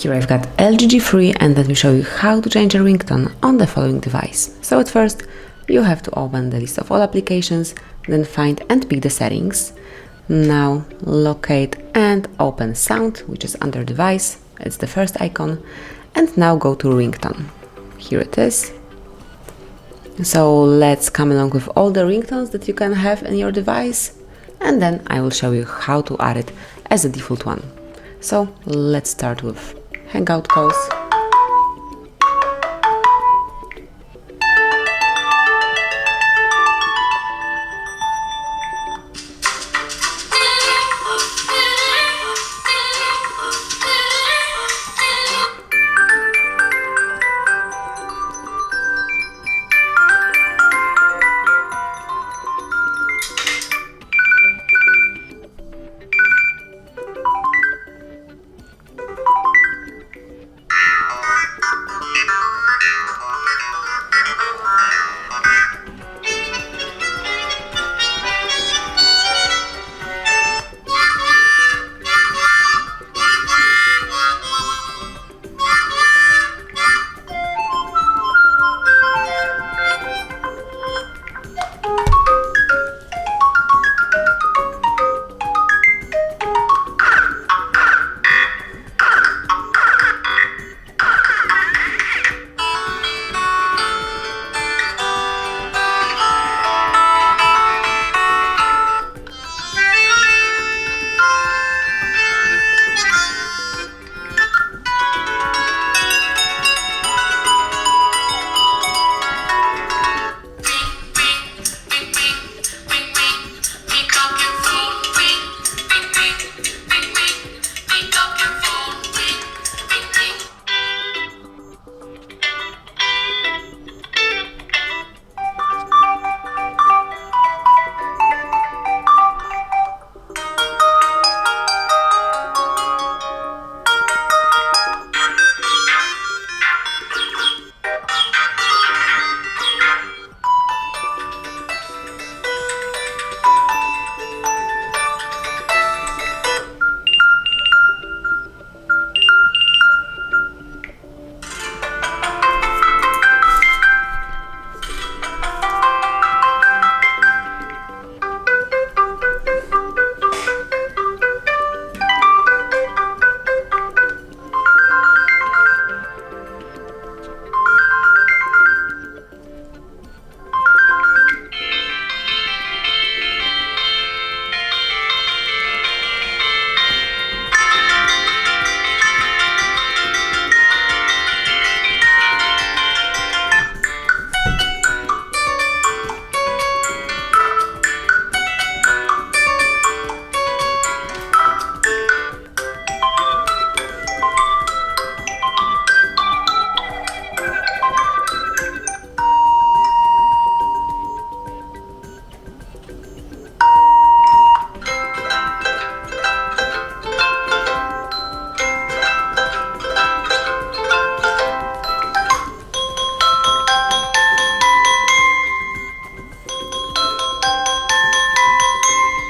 Here I've got LG G3 and let me show you how to change a ringtone on the following device. So at first you have to open the list of all applications, then find and pick the settings. Now locate and open sound, which is under device, it's the first icon, and now go to ringtone. Here it is. So let's come along with all the ringtones that you can have in your device, and then I will show you how to add it as a default one. So let's start with Hangout calls.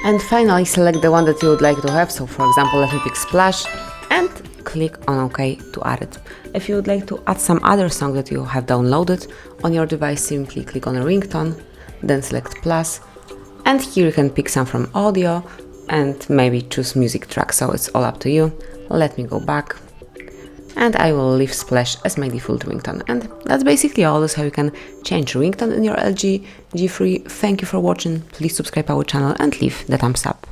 And finally select the one that you would like to have, so for example let me pick Splash, and click on OK to add it. If you would like to add some other song that you have downloaded on your device, simply click on a ringtone, then select plus, and here you can pick some from audio and maybe choose music track, so it's all up to you. Let me go back, and I will leave Splash as my default ringtone. And that's basically all. That's how you can change ringtone in your LG G3. Thank you for watching, please subscribe our channel and leave the thumbs up.